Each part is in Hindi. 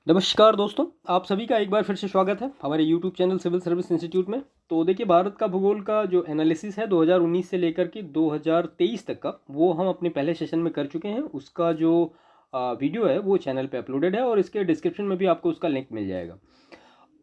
नमस्कार दोस्तों, आप सभी का एक बार फिर से स्वागत है हमारे YouTube channel civil service institute में। तो देखिए, भारत का भूगोल का जो एनालिसिस है 2019 से लेकर के 2023 तक का, वो हम अपने पहले सेशन में कर चुके हैं। उसका जो वीडियो है वो चैनल पे अपलोडेड है और इसके डिस्क्रिप्शन में भी आपको उसका लिंक मिल जाएगा।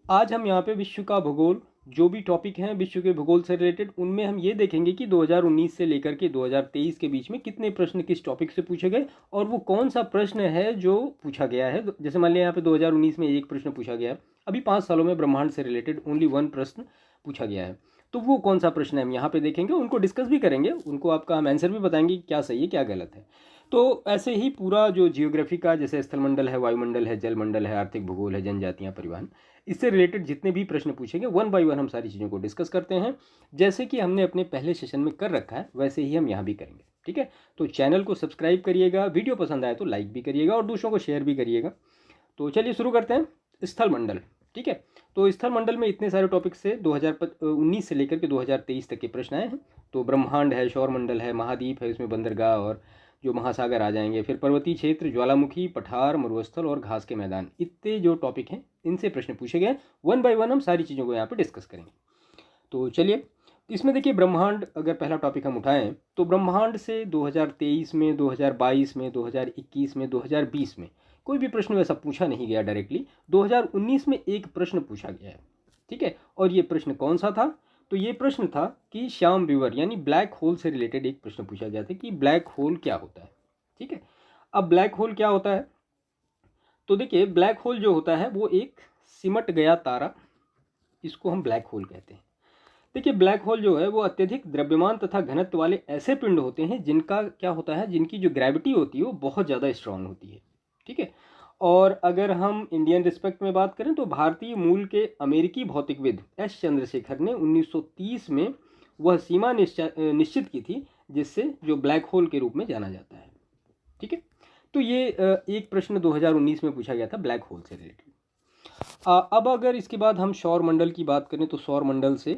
आज हम यहाँ पे विश्व का भूगोल, जो भी टॉपिक हैं विश्व के भूगोल से रिलेटेड, उनमें हम ये देखेंगे कि 2019 से लेकर के 2023 के बीच में कितने प्रश्न किस टॉपिक से पूछे गए और वो कौन सा प्रश्न है जो पूछा गया है। जैसे मान लिया यहाँ पे 2019 में एक प्रश्न पूछा गया है, अभी 5 सालों में ब्रह्मांड से रिलेटेड ओनली 1 प्रश्न पूछा गया है। तो वो कौन सा प्रश्न है हम यहाँ पे देखेंगे, उनको डिस्कस भी करेंगे, उनको आपका हम आंसर भी बताएंगे क्या सही है क्या गलत है। तो ऐसे ही पूरा जो जियोग्राफी का, जैसे स्थलमंडल है, वायुमंडल है, जलमंडल है, आर्थिक भूगोल है, जनजातियाँ, परिवहन, इससे रिलेटेड जितने भी प्रश्न पूछेंगे 1 बाय 1 हम सारी चीज़ों को डिस्कस करते हैं। जैसे कि हमने अपने पहले सेशन में कर रखा है वैसे ही हम यहाँ भी करेंगे, ठीक है। तो चैनल को सब्सक्राइब करिएगा, वीडियो पसंद आए तो लाइक भी करिएगा और दूसरों को शेयर भी करिएगा। तो चलिए शुरू करते हैं। स्थलमंडल, ठीक है। तो स्थलमंडल में इतने सारे टॉपिक से 2019 से लेकर के 2023 तक के प्रश्न आए हैं। तो ब्रह्मांड है, सौरमंडल है, महाद्वीप है, इसमें बंदरगाह और जो महासागर आ जाएंगे, फिर पर्वतीय क्षेत्र, ज्वालामुखी, पठार, मरुस्थल और घास के मैदान, इतने जो टॉपिक हैं इनसे प्रश्न पूछे गए। 1 बाय 1 हम सारी चीज़ों को यहाँ पे डिस्कस करेंगे। तो चलिए, इसमें देखिए, ब्रह्मांड अगर पहला टॉपिक हम उठाएं तो ब्रह्मांड से 2023 में, 2022 में, 2021 में, 2020 में कोई भी प्रश्न वैसा पूछा नहीं गया डायरेक्टली। 2019 में एक प्रश्न पूछा गया है, ठीक है। और ये प्रश्न कौन सा था? तो ये प्रश्न था कि श्याम रिवर यानी ब्लैक होल से रिलेटेड एक प्रश्न पूछा गया था कि ब्लैक होल क्या होता है, ठीक है। अब ब्लैक होल क्या होता है? तो देखिए, ब्लैक होल जो होता है वो एक सिमट गया तारा, इसको हम ब्लैक होल कहते हैं। देखिए, ब्लैक होल जो है वो अत्यधिक द्रव्यमान तथा घनत्व वाले ऐसे पिंड होते हैं जिनका क्या होता है, जिनकी जो ग्रेविटी होती है वो बहुत ज़्यादा स्ट्रांग होती है, ठीक है। और अगर हम इंडियन रिस्पेक्ट में बात करें तो भारतीय मूल के अमेरिकी भौतिकविद एस चंद्रशेखर ने 1930 में वह सीमा निश्चित की थी जिससे जो ब्लैक होल के रूप में जाना जाता है, ठीक है। तो ये एक प्रश्न 2019 में पूछा गया था ब्लैक होल से रिलेटेड। अब अगर इसके बाद हम सौर मंडल की बात करें तो सौर मंडल से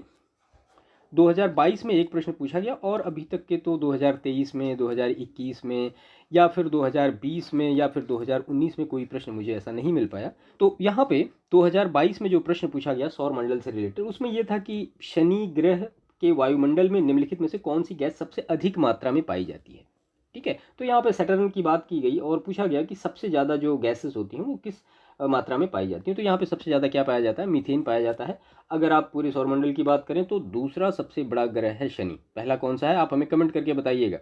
2022 में एक प्रश्न पूछा गया और अभी तक के तो 2023 में, 2021 में या फिर 2020 में या फिर 2019 में कोई प्रश्न मुझे ऐसा नहीं मिल पाया। तो यहाँ पे 2022 में जो प्रश्न पूछा गया सौर मंडल से रिलेटेड, उसमें यह था कि शनि ग्रह के वायुमंडल में निम्नलिखित में से कौन सी गैस सबसे अधिक मात्रा में पाई जाती है, ठीक है। तो यहाँ पे सैटर्न की बात की गई और पूछा गया कि सबसे ज़्यादा जो गैसेस होती हैं वो किस मात्रा में पाई जाती हैं। तो यहाँ पे सबसे ज़्यादा क्या पाया जाता है? मीथेन पाया जाता है। अगर आप पूरे सौरमंडल की बात करें तो दूसरा सबसे बड़ा ग्रह है शनि, पहला कौन सा है आप हमें कमेंट करके बताइएगा,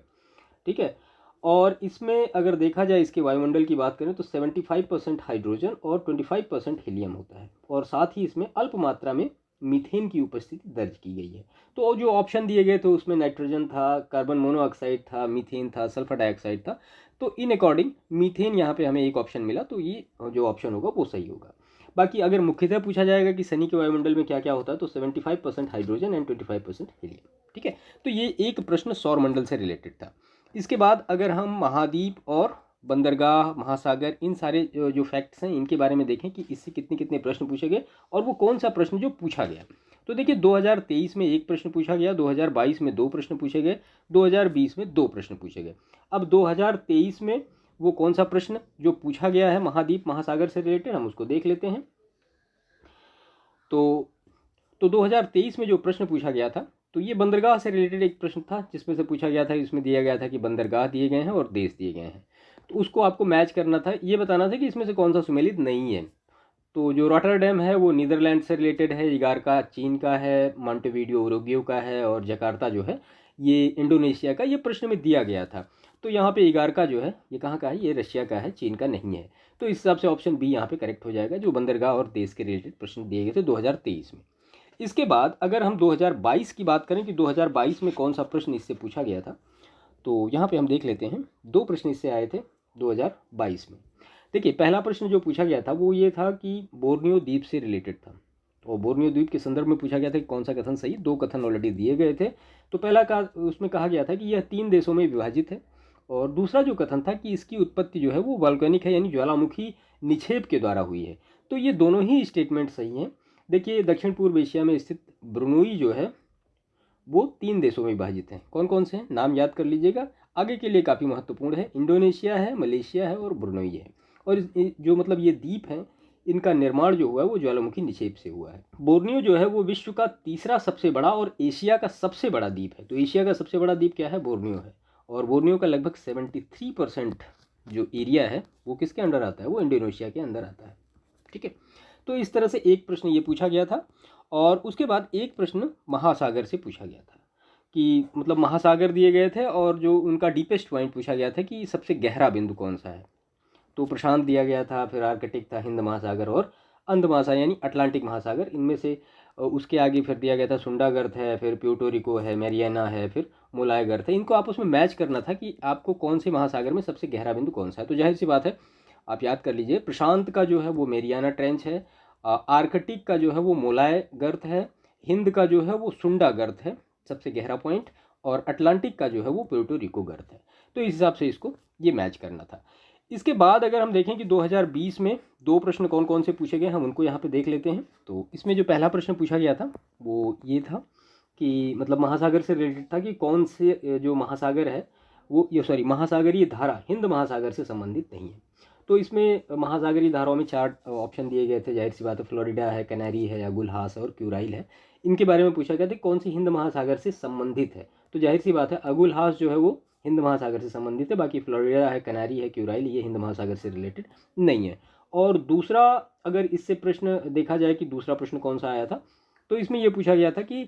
ठीक है। और इसमें अगर देखा जाए, इसके वायुमंडल की बात करें तो 75% हाइड्रोजन और 25% हीलियम होता है और साथ ही इसमें अल्प मात्रा में मीथेन की उपस्थिति दर्ज की गई है। तो जो ऑप्शन दिए गए थे उसमें नाइट्रोजन था, कार्बन मोनोऑक्साइड था, मीथेन था, सल्फर डाइऑक्साइड था। तो इन अकॉर्डिंग मीथेन यहाँ पे हमें एक ऑप्शन मिला, तो ये जो ऑप्शन होगा वो सही होगा। बाकी अगर मुख्यतः पूछा जाएगा कि शनि के वायुमंडल में क्या क्या होता है तो 75% हाइड्रोजन एंड 25% हीलियम, ठीक है। तो ये एक प्रश्न सौर मंडल से रिलेटेड था। इसके बाद अगर हम महाद्वीप और बंदरगाह, महासागर, इन सारे जो फैक्ट्स हैं इनके बारे में देखें कि इससे कितने कितने प्रश्न पूछे गए और वो कौन सा प्रश्न जो पूछा गया। तो देखिए, 2023 में एक प्रश्न पूछा गया, 2022 में 2 प्रश्न पूछे गए, 2020 में 2 प्रश्न पूछे गए। अब 2023 में वो कौन सा प्रश्न जो पूछा गया है महाद्वीप महासागर से रिलेटेड, हम उसको देख लेते हैं। तो 2023 में जो प्रश्न पूछा गया था तो ये बंदरगाह से रिलेटेड एक प्रश्न था जिसमें से पूछा गया था, इसमें दिया गया था कि बंदरगाह दिए गए हैं और देश दिए गए हैं। तो उसको आपको मैच करना था, ये बताना था कि इसमें से कौन सा सुमेलित नहीं है। तो जो रॉटरडैम है वो नीदरलैंड से रिलेटेड है, इगारका चीन का है, मॉन्टेविडियो उरुग्वे का है और जकार्ता जो है ये इंडोनेशिया का, ये प्रश्न में दिया गया था। तो यहाँ पे इगारका जो है ये कहाँ का है? ये रशिया का है, चीन का नहीं है। तो इस हिसाब से ऑप्शन बी यहाँ पे करेक्ट हो जाएगा, जो बंदरगाह और देश के रिलेटेड प्रश्न दिए गए थे 2023 में। इसके बाद अगर हम 2022 की बात करें कि 2022 में कौन सा प्रश्न इससे पूछा गया था, तो यहाँ पे हम देख लेते हैं। 2 प्रश्न इससे आए थे 2022 में। देखिए, पहला प्रश्न जो पूछा गया था वो ये था कि बोर्नियो द्वीप से रिलेटेड था और बोर्नियो द्वीप के संदर्भ में पूछा गया था कि कौन सा कथन सही। 2 कथन ऑलरेडी दिए गए थे। तो पहला का उसमें कहा गया था कि यह 3 देशों में विभाजित है और दूसरा जो कथन था कि इसकी उत्पत्ति जो है वो वॉल्केनिक है, यानी ज्वालामुखी निक्षेप के द्वारा हुई है। तो ये दोनों ही स्टेटमेंट सही हैं। देखिए, दक्षिण पूर्व एशिया में स्थित ब्रुनोई जो है वो 3 देशों में विभाजित हैं। कौन कौन से हैं? नाम याद कर लीजिएगा, आगे के लिए काफ़ी महत्वपूर्ण है। इंडोनेशिया है, मलेशिया है और ब्रुनोई है। और जो मतलब ये द्वीप हैं इनका निर्माण जो हुआ है वो ज्वालामुखी निक्षेप से हुआ है। बोर्नियो जो है वो विश्व का तीसरा सबसे बड़ा और एशिया का सबसे बड़ा द्वीप है। तो एशिया का सबसे बड़ा द्वीप क्या है? बोर्नियो है। और बोर्नियो का लगभग 73% जो एरिया है वो किसके अंडर आता है? वो इंडोनेशिया के अंदर आता है। ठीक है, तो इस तरह से एक प्रश्न ये पूछा गया था। और उसके बाद एक प्रश्न महासागर से पूछा गया था कि मतलब महासागर दिए गए थे और जो उनका डीपेस्ट पॉइंट पूछा गया था कि सबसे गहरा बिंदु कौन सा है। तो प्रशांत दिया गया था, फिर आर्कटिक था, हिंद महासागर और अंध महासागर यानी अटलांटिक महासागर। इनमें से उसके आगे फिर दिया गया था सुंडा गर्त है, फिर प्यूटोरिको है, मैरियाना है, फिर मोलाय गर्त है। इनको आपस में मैच करना था कि आपको कौन से महासागर में सबसे गहरा बिंदु कौन सा है। तो जाहिर सी बात है, आप याद कर लीजिए, प्रशांत का जो है वो मैरियाना ट्रेंच है, आर्कटिक का जो है वो मोलाय गर्त है, हिंद का जो है वो सुंडा गर्त है सबसे गहरा पॉइंट, और अटलांटिक का जो है वो प्यूटोरिको गर्त है। तो इस हिसाब से इसको ये मैच करना था। इसके बाद अगर हम देखें कि 2020 में दो प्रश्न कौन कौन से पूछे गए, हम उनको यहाँ पे देख लेते हैं। तो इसमें जो पहला प्रश्न पूछा गया था वो ये था कि मतलब महासागर से रिलेटेड था कि कौन से जो महासागर है वो महासागरीय धारा हिंद महासागर से संबंधित नहीं है। तो इसमें महासागरीय धाराओं में 4 ऑप्शन दिए गए थे। जाहिर सी बात है, फ्लोरिडा है, कैनारी है, अगुलहास है और क्यूराइल है। इनके बारे में पूछा गया था कौन सी हिंद महासागर से संबंधित है। तो जाहिर सी बात है, अगुलहास जो है वो हिंद महासागर से संबंधित है। बाकी फ्लोरिडा है, कैनारी है, क्यूराइल, ये हिंद महासागर से रिलेटेड नहीं है। और दूसरा, अगर इससे प्रश्न देखा जाए कि दूसरा प्रश्न कौन सा आया था, तो इसमें ये पूछा गया था कि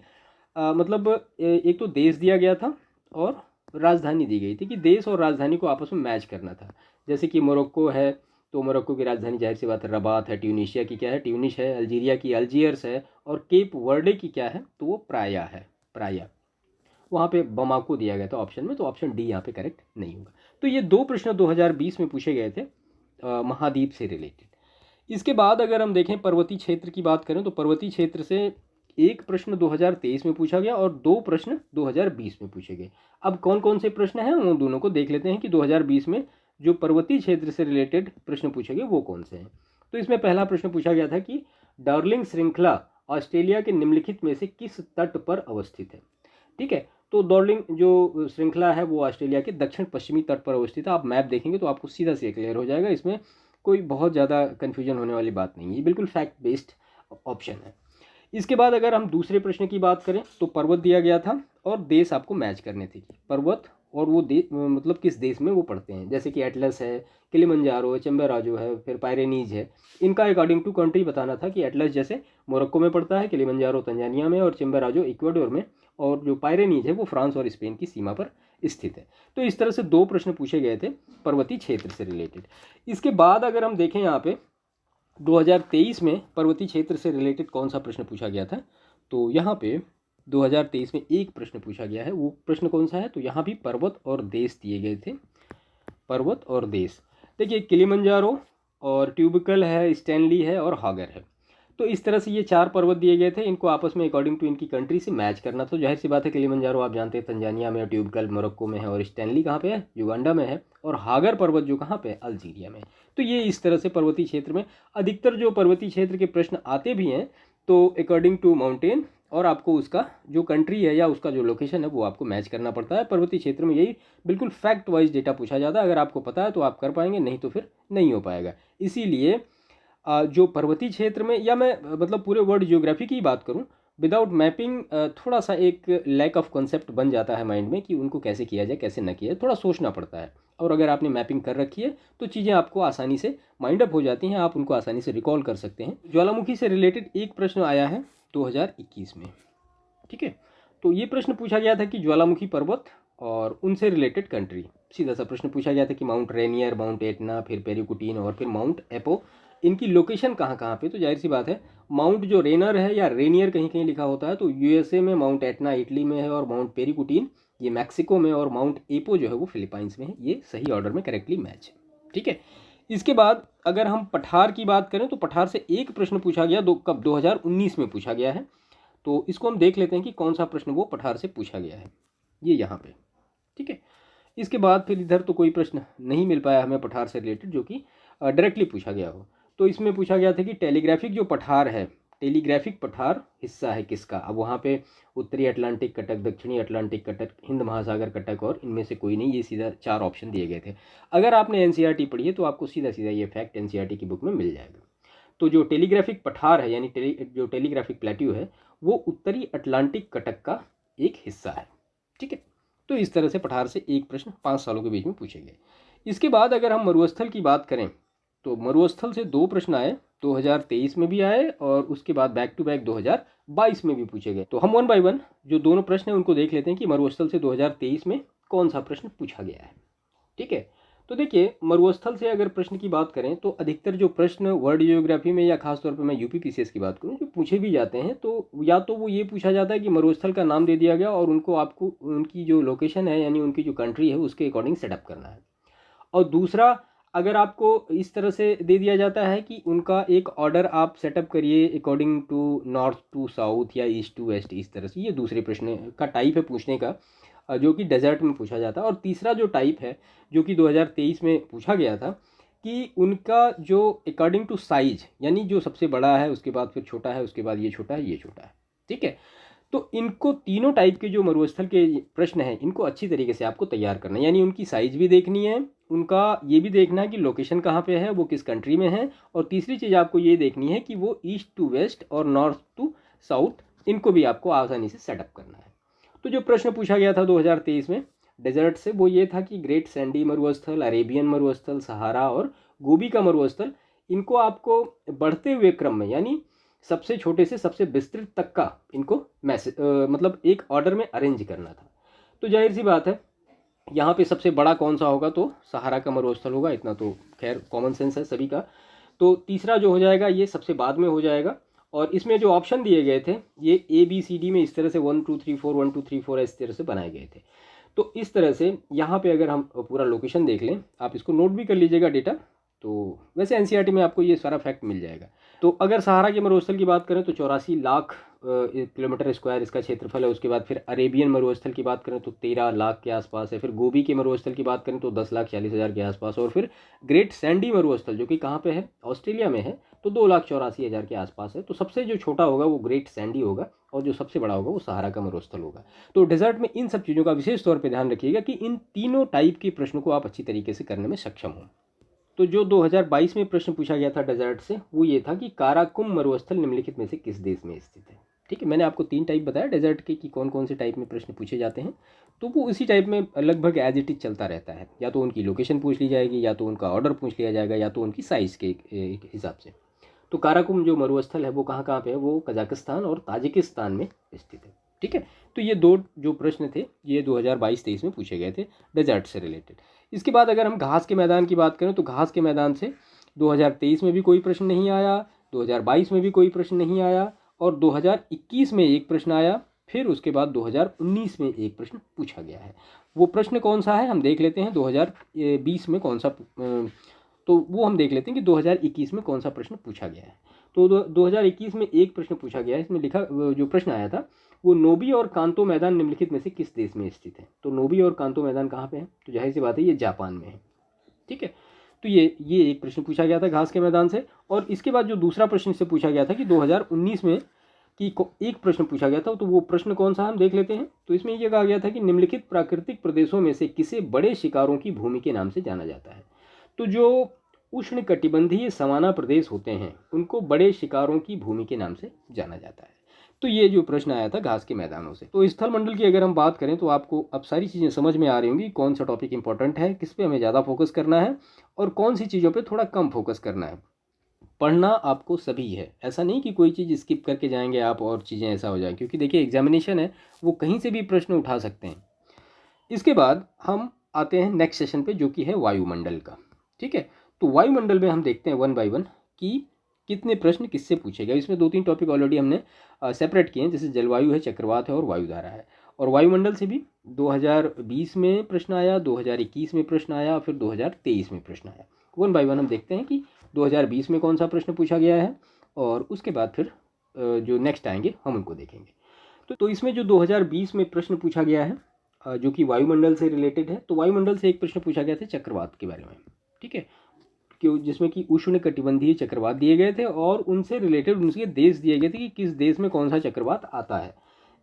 मतलब एक तो देश दिया गया था और राजधानी दी गई थी कि देश और राजधानी को आपस में मैच करना था। जैसे कि मोरक्को है, तो मोरक्को की राजधानी जाहिर सी बात है रबात है, ट्यूनीशिया की क्या है? ट्यूनिश है, अल्जीरिया की अल्जीयर्स है, और केप वर्डे की क्या है? तो वो प्राया है, प्राया। वहाँ पे बमाको दिया गया था ऑप्शन में, तो ऑप्शन डी यहाँ पे करेक्ट नहीं होगा। तो ये दो प्रश्न 2020 में पूछे गए थे महाद्वीप से रिलेटेड। इसके बाद अगर हम देखें पर्वतीय क्षेत्र की बात करें, तो पर्वतीय क्षेत्र से एक प्रश्न 2023 में पूछा गया और दो प्रश्न 2020 में पूछे गए। अब कौन कौन से प्रश्न हैं उन दोनों को देख लेते हैं कि 2020 में जो पर्वतीय क्षेत्र से रिलेटेड प्रश्न पूछे गए वो कौन से हैं। तो इसमें पहला प्रश्न पूछा गया था कि डार्लिंग श्रृंखला ऑस्ट्रेलिया के निम्नलिखित में से किस तट पर अवस्थित है। ठीक है, तो डार्लिंग जो श्रृंखला है वो ऑस्ट्रेलिया के दक्षिण पश्चिमी तट पर अवस्थित है। आप मैप देखेंगे तो आपको सीधा से क्लियर हो जाएगा, इसमें कोई बहुत ज़्यादा कन्फ्यूजन होने वाली बात नहीं है, ये बिल्कुल फैक्ट बेस्ड ऑप्शन है। इसके बाद अगर हम दूसरे प्रश्न की बात करें, तो पर्वत दिया गया था और देश आपको मैच करने थे कि पर्वत और वो मतलब किस देश में वो पड़ते हैं। जैसे कि एटलस है, किलिमंजारो है, चेम्बराजो है, फिर पायरेनीज है। इनका अकॉर्डिंग टू कंट्री बताना था कि एटलस जैसे मोरक्को में पड़ता है, किलिमंजारो तंजानिया में, और चेम्बराजो इक्वाडोर में, और जो पायरेनीज है वो फ्रांस और स्पेन की सीमा पर स्थित है। तो इस तरह से दो प्रश्न पूछे गए थे पर्वतीय क्षेत्र से रिलेटेड। इसके बाद अगर हम देखें यहाँ पे 2023 में पर्वतीय क्षेत्र से रिलेटेड कौन सा प्रश्न पूछा गया था, तो यहाँ पे 2023 में एक प्रश्न पूछा गया है। वो प्रश्न कौन सा है? तो यहाँ भी पर्वत और देश दिए गए थे, पर्वत और देश। देखिए, किलिमंजारो और ट्यूबिकल है, स्टैनली है और हागर है। तो इस तरह से ये 4 पर्वत दिए गए थे, इनको आपस में अकॉर्डिंग टू इनकी कंट्री से मैच करना। तो जाहिर सी बात है, किलिमंजारो आप जानते हैं तंजानिया में, ट्यूबिकल मोरक्को में है, और स्टैनली कहाँ पे है? युगांडा में है, और हागर पर्वत जो कहाँ पे है? अल्जीरिया में। तो ये इस तरह से पर्वतीय क्षेत्र में अधिकतर जो पर्वतीय क्षेत्र के प्रश्न आते भी हैं, तो अकॉर्डिंग टू माउंटेन और आपको उसका जो कंट्री है या उसका जो लोकेशन है वो आपको मैच करना पड़ता है। पर्वतीय क्षेत्र में यही बिल्कुल फैक्ट वाइज डेटा पूछा जाता है। अगर आपको पता है तो आप कर पाएंगे, नहीं तो फिर नहीं हो पाएगा। इसीलिए जो पर्वतीय क्षेत्र में, या मैं मतलब पूरे वर्ल्ड ज्योग्राफी की बात करूं, विदाउट मैपिंग थोड़ा सा एक लैक ऑफ कॉन्सेप्ट बन जाता है माइंड में कि उनको कैसे किया जाए, कैसे न किया जाए, थोड़ा सोचना पड़ता है। और अगर आपने मैपिंग कर रखी है तो चीज़ें आपको आसानी से माइंड अप हो जाती हैं, आप उनको आसानी से रिकॉल कर सकते हैं। ज्वालामुखी से रिलेटेड एक प्रश्न आया है 2021 में। ठीक है, तो ये प्रश्न पूछा गया था कि ज्वालामुखी पर्वत और उनसे रिलेटेड कंट्री। सीधा सा प्रश्न पूछा गया था कि माउंट रेनियर, माउंट एटना, फिर पेरिकुटीन और फिर माउंट एपो, इनकी लोकेशन कहाँ कहाँ पे। तो जाहिर सी बात है, माउंट जो रेनर है या रेनियर कहीं कहीं लिखा होता है तो यूएसए में, माउंट एटना इटली में है, और माउंट पेरिकुटीन ये मैक्सिको में, और माउंट एपो जो है वो फिलीपाइंस में है। ये सही ऑर्डर में करेक्टली मैच है। ठीक है, इसके बाद अगर हम पठार की बात करें, तो पठार से एक प्रश्न पूछा गया, कब? 2019 में पूछा गया है। तो इसको हम देख लेते हैं कि कौन सा प्रश्न वो पठार से पूछा गया है, ये यहाँ पे। ठीक है, इसके बाद फिर इधर तो कोई प्रश्न नहीं मिल पाया हमें पठार से रिलेटेड जो कि डायरेक्टली पूछा गया हो। तो इसमें पूछा गया था कि टेलीग्राफिक जो पठार है, टेलीग्राफिक पठार हिस्सा है किसका। अब वहाँ पे उत्तरी अटलांटिक कटक, दक्षिणी अटलांटिक कटक, हिंद महासागर कटक, और इनमें से कोई नहीं। ये सीधा 4 ऑप्शन दिए गए थे। अगर आपने एनसीईआरटी पढ़ी है तो आपको सीधा सीधा ये फैक्ट एनसीईआरटी की बुक में मिल जाएगा। तो जो टेलीग्राफिक पठार है यानी जो टेलीग्राफिक प्लेट्यू है वो उत्तरी अटलांटिक कटक का एक हिस्सा है। ठीक है, तो इस तरह से पठार से एक प्रश्न 5 सालों के बीच में पूछे गए। इसके बाद अगर हम मरुस्थल की बात करें तो मरुस्थल से 2 प्रश्न आए, 2023 में भी आए और उसके बाद बैक टू बैक 2022 में भी पूछे गए। तो हम वन बाय वन जो दोनों प्रश्न हैं उनको देख लेते हैं कि मरुस्थल से 2023 में कौन सा प्रश्न पूछा गया है। ठीक है, तो देखिए मरुस्थल से अगर प्रश्न की बात करें तो अधिकतर जो प्रश्न वर्ल्ड जियोग्राफी में या खासतौर पर मैं यूपीपीसीएस की बात करूं जो पूछे भी जाते हैं तो या तो वो ये पूछा जाता है कि मरुस्थल का नाम दे दिया गया और उनको आपको उनकी जो लोकेशन है यानी उनकी जो कंट्री है उसके अकॉर्डिंग सेटअप करना है। और दूसरा अगर आपको इस तरह से दे दिया जाता है कि उनका एक ऑर्डर आप सेटअप करिए according to north to south या ईस्ट टू वेस्ट, इस तरह से, ये दूसरे प्रश्न का टाइप है पूछने का जो कि डेजर्ट में पूछा जाता है। और तीसरा जो टाइप है जो कि 2023 में पूछा गया था कि उनका जो अकॉर्डिंग टू साइज यानी जो सबसे बड़ा है उसके बाद फिर छोटा है उसके बाद ये छोटा है ये छोटा है। ठीक है, तो इनको तीनों टाइप के जो मरुस्थल के प्रश्न हैं इनको अच्छी तरीके से आपको तैयार करना है, यानी उनकी साइज भी देखनी है, उनका ये भी देखना है कि लोकेशन कहाँ पे है, वो किस कंट्री में है, और तीसरी चीज़ आपको ये देखनी है कि वो ईस्ट टू वेस्ट और नॉर्थ टू साउथ, इनको भी आपको आसानी से सेटअप करना है। तो जो प्रश्न पूछा गया था 2023 में डेजर्ट से वो ये था कि ग्रेट सैंडी मरुस्थल, अरेबियन मरुस्थल, सहारा और गोबी का मरुस्थल, इनको आपको बढ़ते हुए क्रम में यानी सबसे छोटे से सबसे विस्तृत तक का इनको मतलब एक ऑर्डर में अरेंज करना था। तो जाहिर सी बात है यहाँ पे सबसे बड़ा कौन सा होगा तो सहारा का मरुस्थल होगा, इतना तो खैर कॉमन सेंस है सभी का। तो तीसरा जो हो जाएगा ये सबसे बाद में हो जाएगा। और इसमें जो ऑप्शन दिए गए थे ये ABCD में इस तरह से 1 2 3 4 1 2 3 4 इस तरह से बनाए गए थे। तो इस तरह से यहाँ पे अगर हम पूरा लोकेशन देख लें, आप इसको नोट भी कर लीजिएगा डेटा, तो वैसे एनसीईआरटी में आपको ये सारा फैक्ट मिल जाएगा। तो अगर सहारा के मरुस्थल की बात करें तो 84 लाख किलोमीटर स्क्वायर इसका क्षेत्रफल है। उसके बाद फिर अरेबियन मरुस्थल की बात करें तो 13 लाख के आसपास है। फिर गोबी के मरुस्थल की बात करें तो 10,40,000 के आसपास। और फिर ग्रेट सैंडी मरुस्थल जो कि कहाँ पे है, ऑस्ट्रेलिया में है, तो 2,84,000 के आसपास है। तो सबसे जो छोटा होगा वो ग्रेट सैंडी होगा और जो सबसे बड़ा होगा वो सहारा का मरुस्थल होगा। तो डेजर्ट में इन सब चीज़ों का विशेष तौर पर ध्यान रखिएगा कि इन तीनों टाइप के प्रश्नों को आप अच्छी तरीके से करने में सक्षम हों। तो जो 2022 में प्रश्न पूछा गया था डेजर्ट से वो ये था कि काराकुम मरुस्थल निम्नलिखित में से किस देश में स्थित है। ठीक है, मैंने आपको 3 टाइप बताया डेजर्ट के कि कौन कौन से टाइप में प्रश्न पूछे जाते हैं। तो वो उसी टाइप में लगभग एज इट इज चलता रहता है, या तो उनकी लोकेशन पूछ ली जाएगी, या तो उनका ऑर्डर पूछ लिया जाएगा, या तो उनकी साइज़ के हिसाब से। तो काराकुम जो मरुस्थल है वो कहाँ कहाँ पे है, वो कजाकिस्तान और ताजिकिस्तान में स्थित है। ठीक है, तो ये 2 जो प्रश्न थे ये 2022-23 में पूछे गए थे डेजर्ट से रिलेटेड। इसके बाद अगर हम घास के मैदान की बात करें तो घास के मैदान से 2023 में भी कोई प्रश्न नहीं आया, 2022 में भी कोई प्रश्न नहीं आया, और 2021 में एक प्रश्न आया, फिर उसके बाद 2019 में एक प्रश्न पूछा गया है। वो प्रश्न कौन सा है हम देख लेते हैं। 2020 में कौन सा, तो वो हम देख लेते हैं कि 2021 में कौन सा प्रश्न पूछा गया है। तो 2021 में एक प्रश्न पूछा गया है, इसमें लिखा जो प्रश्न आया था वो नोबी और कांतो मैदान निम्नलिखित में से किस देश में स्थित है। तो नोबी और कांतो मैदान कहाँ पे है, तो जाहिर सी बात है ये जापान में है। ठीक है, तो ये एक प्रश्न पूछा गया था घास के मैदान से। और इसके बाद जो दूसरा प्रश्न से पूछा गया था कि 2019 में कि एक प्रश्न पूछा गया था, तो वो प्रश्न कौन सा हम देख लेते हैं। तो इसमें ये कहा गया था कि निम्नलिखित प्राकृतिक प्रदेशों में से किसे बड़े शिकारों की भूमि के नाम से जाना जाता है। तो जो उष्णकटिबंधीय सवाना प्रदेश होते हैं उनको बड़े शिकारों की भूमि के नाम से जाना जाता है। तो ये जो प्रश्न आया था घास के मैदानों से। तो स्थल मंडल की अगर हम बात करें तो आपको अब सारी चीज़ें समझ में आ रही होंगी, कौन सा टॉपिक इंपॉर्टेंट है, किस पे हमें ज़्यादा फोकस करना है और कौन सी चीज़ों पे थोड़ा कम फोकस करना है। पढ़ना आपको सभी है, ऐसा नहीं कि कोई चीज़ स्किप करके जाएंगे आप और चीज़ें ऐसा हो जाए, क्योंकि देखिए एग्जामिनेशन है वो कहीं से भी प्रश्न उठा सकते हैं। इसके बाद हम आते हैं नेक्स्ट सेशन पे जो कि है वायुमंडल का। ठीक है, तो वायुमंडल में हम देखते हैं 1 बाय 1 कि कितने प्रश्न किससे पूछे गए। इसमें 2-3 टॉपिक ऑलरेडी हमने सेपरेट किए हैं, जैसे जलवायु है, चक्रवात है और वायुधारा है। और वायुमंडल से भी 2020 में प्रश्न आया, 2021 में प्रश्न आया, फिर 2023 में प्रश्न आया। 1 बाय 1 हम देखते हैं कि 2020 में कौन सा प्रश्न पूछा गया है और उसके बाद फिर जो नेक्स्ट आएंगे हम उनको देखेंगे। तो इसमें जो 2020 में प्रश्न पूछा गया है जो कि वायुमंडल से रिलेटेड है, तो वायुमंडल से एक प्रश्न पूछा गया था चक्रवात के बारे में। ठीक है, कि जिसमें कि उष्ण कटिबंधीय चक्रवात दिए गए थे और उनसे रिलेटेड उनके देश दिए गए थे कि किस देश में कौन सा चक्रवात आता है।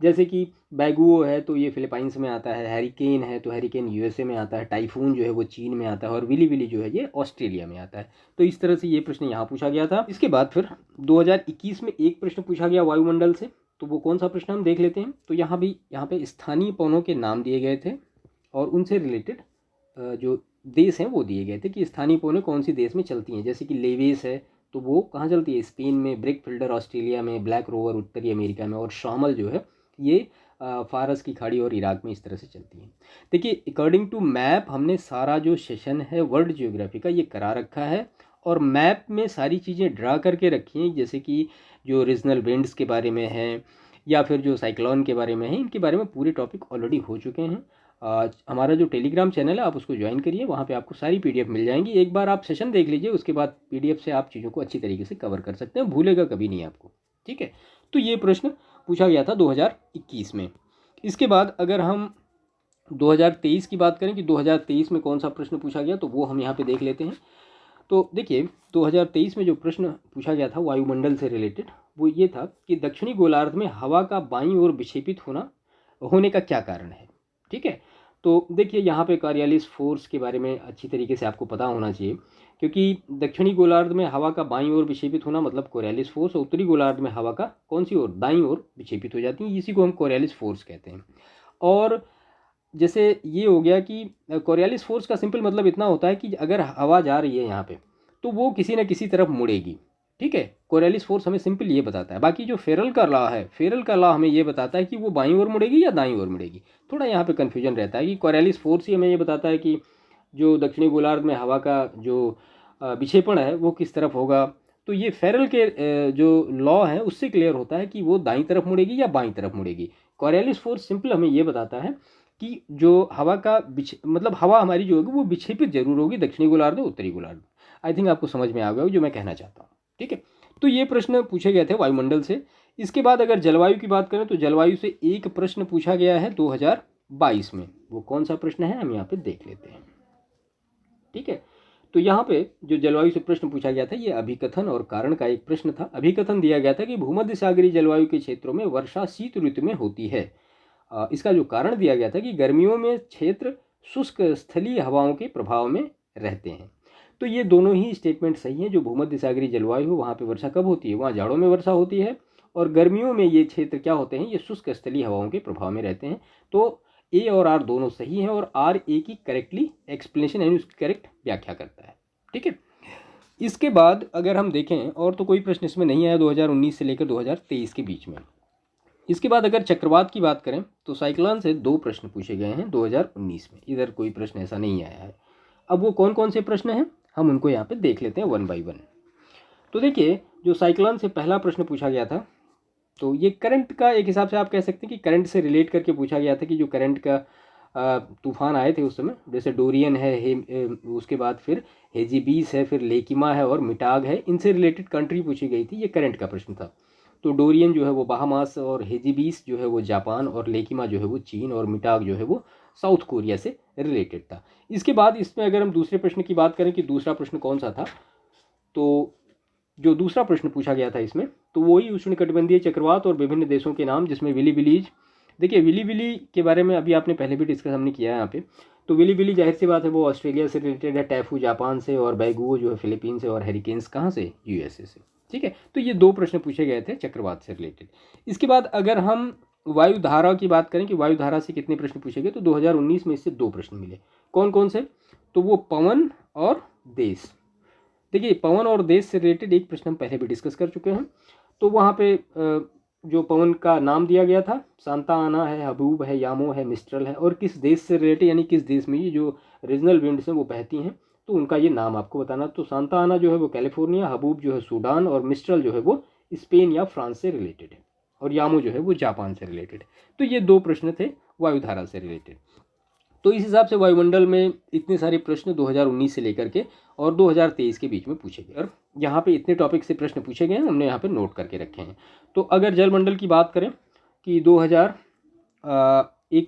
जैसे कि बैगुओ है तो ये फिलीपाइंस में आता है, हैरिकेन है तो हैरिकेन यूएसए में आता है, टाइफून जो है वो चीन में आता है, और विली विली जो है ये ऑस्ट्रेलिया में आता है। तो इस तरह से ये प्रश्न यहाँ पूछा गया था। इसके बाद फिर 2021 में एक प्रश्न पूछा गया वायुमंडल से, तो वो कौन सा प्रश्न हम देख लेते हैं। तो यहाँ पे स्थानीय पवनों के नाम दिए गए थे और उनसे रिलेटेड जो देश हैं वो दिए गए थे कि स्थानीय पवनें कौन सी देश में चलती हैं। जैसे कि लेवेस है तो वो कहाँ चलती है, स्पेन में, ब्रेक फिल्डर ऑस्ट्रेलिया में, ब्लैक रोवर उत्तरी अमेरिका में, और शामल जो है ये फारस की खाड़ी और इराक में इस तरह से चलती है। देखिए अकॉर्डिंग टू मैप हमने सारा जो सेशन है वर्ल्ड जियोग्राफी का ये करा रखा है, और मैप में सारी चीज़ें ड्रा करके रखी हैं, जैसे कि जो रीजनल विंड्स के बारे में है या फिर जो साइक्लोन के बारे में है, इनके बारे में पूरे टॉपिक ऑलरेडी हो चुके हैं। हमारा जो टेलीग्राम चैनल है आप उसको ज्वाइन करिए, वहाँ पे आपको सारी पीडीएफ मिल जाएंगी। एक बार आप सेशन देख लीजिए, उसके बाद पीडीएफ से आप चीज़ों को अच्छी तरीके से कवर कर सकते हैं, भूलेगा कभी नहीं आपको, ठीक है। तो ये प्रश्न पूछा गया था 2021 में। इसके बाद अगर हम 2023 की बात करें कि 2023 में कौन सा प्रश्न पूछा गया, तो वो हम यहाँ पे देख लेते हैं। तो देखिए 2023 में जो प्रश्न पूछा गया था वायुमंडल से रिलेटेड, वो ये था कि दक्षिणी गोलार्ध में हवा का बाईं ओर विक्षेपित होने का क्या कारण है, ठीक है। तो देखिए यहाँ पे कॉरियोलिस फोर्स के बारे में अच्छी तरीके से आपको पता होना चाहिए, क्योंकि दक्षिणी गोलार्ध में हवा का बाईं ओर विक्षेपित होना मतलब कोरियोलिस फोर्स, और उत्तरी गोलार्ध में हवा का कौन सी ओर, दाईं ओर विक्षेपित हो जाती है, इसी को हम कोरियोलिस फोर्स कहते हैं। और जैसे ये हो गया कि कोरियोलिस फोर्स का सिंपल मतलब इतना होता है कि अगर हवा जा रही है यहाँ पे तो वो किसी न किसी तरफ मुड़ेगी, ठीक है। कोरियोलिस फोर्स हमें सिंपल ये बताता है। बाकी जो फेरल का लॉ है, फेरल का लॉ हमें ये बताता है कि वो बाईं ओर मुड़ेगी या दाईं ओर मुड़ेगी। थोड़ा यहाँ पे कन्फ्यूजन रहता है कि कोरियोलिस फोर्स ही हमें ये बताता है कि जो दक्षिणी गोलार्ध में हवा का जो विक्षेपण है वो किस तरफ होगा। तो ये फेरल के जो लॉ है उससे क्लियर होता है कि वो दाईं तरफ मुड़ेगी या बाईं तरफ मुड़ेगी। कोरियोलिस फोर्स सिंपल हमें ये बताता है कि जो हवा का मतलब हवा हमारी जो होगी वो विक्षेपित जरूर होगी दक्षिणी गोलार्ध में, उत्तरी गोलार्ध में। आई थिंक आपको समझ में आ गया जो मैं कहना चाहता हूँ, ठीक है। तो ये प्रश्न पूछे गए थे वायुमंडल से। इसके बाद अगर जलवायु की बात करें तो जलवायु से एक प्रश्न पूछा गया है 2022 में। वो कौन सा प्रश्न है हम यहाँ पे देख लेते हैं, ठीक है। तो यहाँ पे जो जलवायु से प्रश्न पूछा गया था ये अभिकथन और कारण का एक प्रश्न था। अभिकथन दिया गया था कि भूमध्य सागरीय जलवायु के क्षेत्रों में वर्षा शीत ऋतु में होती है। इसका जो कारण दिया गया था कि गर्मियों में क्षेत्र शुष्क स्थलीय हवाओं के प्रभाव में रहते हैं। तो ये दोनों ही स्टेटमेंट सही हैं। जो भूमध्य सागरीय जलवायु हो वहाँ पे वर्षा कब होती है, वहाँ जाड़ों में वर्षा होती है, और गर्मियों में ये क्षेत्र क्या होते हैं, ये शुष्क स्थलीय हवाओं के प्रभाव में रहते हैं। तो ए और आर दोनों सही हैं, और आर ए की करेक्टली एक्सप्लेनेशन यानी उसकी करेक्ट व्याख्या करता है, ठीक है। इसके बाद अगर हम देखें और तो कोई प्रश्न इसमें नहीं आया 2019 से लेकर 2023 के बीच में। इसके बाद अगर चक्रवात की बात करें तो साइक्लोन से 2 प्रश्न पूछे गए हैं 2019 में, इधर कोई प्रश्न ऐसा नहीं आया है। अब वो कौन कौन से प्रश्न हैं हम उनको यहाँ पे देख लेते हैं 1 बाय 1। तो देखिए जो साइक्लोन से पहला प्रश्न पूछा गया था तो ये करंट का एक हिसाब से आप कह सकते हैं कि करंट से रिलेट करके पूछा गया था कि जो करंट का तूफान आए थे उस समय, जैसे डोरियन है, उसके बाद फिर हेजिबीस है, फिर लेकिमा है और मिटाग है, इनसे रिलेटेड कंट्री पूछी गई थी। ये करंट का प्रश्न था। तो डोरियन जो है वो बाहामास, और हेजिबीस जो है वो जापान, और लेकिमा जो है वो चीन, और मिटाग जो है वो साउथ कोरिया से रिलेटेड था। इसके बाद इसमें अगर हम दूसरे प्रश्न की बात करें कि दूसरा प्रश्न कौन सा था, तो जो दूसरा प्रश्न पूछा गया था इसमें तो वही उष्णकटिबंधीय चक्रवात और विभिन्न देशों के नाम, जिसमें विली विलीज। देखिए विली विली के बारे में अभी आपने पहले भी डिस्कस हमने किया है यहाँ पे। तो विली विली जाहिर सी बात है वो ऑस्ट्रेलिया से रिलेटेड है, टैफू जापान से, और बैगुओ जो है फिलीपीन से, और हेरिकेन्स कहाँ से, यूएसए से, ठीक है। तो ये 2 प्रश्न पूछे गए थे चक्रवात से रिलेटेड। इसके बाद अगर हम वायुधारा की बात करें कि वायुधारा से कितने प्रश्न पूछे गए, तो 2019 में इससे 2 प्रश्न मिले। कौन कौन से, तो वो पवन और देश। देखिए पवन और देश से रिलेटेड एक प्रश्न हम पहले भी डिस्कस कर चुके हैं। तो वहाँ पे जो पवन का नाम दिया गया था, सांता आना है, हबूब है, यामो है, मिस्ट्रल है, और किस देश से रिलेटेड यानी किस देश में ये जो रीजनल विंड्स हैं वो बहती हैं, तो उनका ये नाम आपको बताना। तो सांता आना जो है वो कैलिफोर्निया, हबूब जो है सूडान, और मिस्ट्रल जो है वो स्पेन या फ्रांस से रिलेटेड है, और यामो जो है वो जापान से रिलेटेड है। तो ये 2 प्रश्न थे वायुधारा से रिलेटेड। तो इस हिसाब से वायुमंडल में इतने सारे प्रश्न 2019 से लेकर के और 2023 के बीच में पूछे गए, और यहाँ पे इतने टॉपिक से प्रश्न पूछे गए हैं, हमने यहाँ पे नोट करके रखे हैं। तो अगर जलमंडल की बात करें कि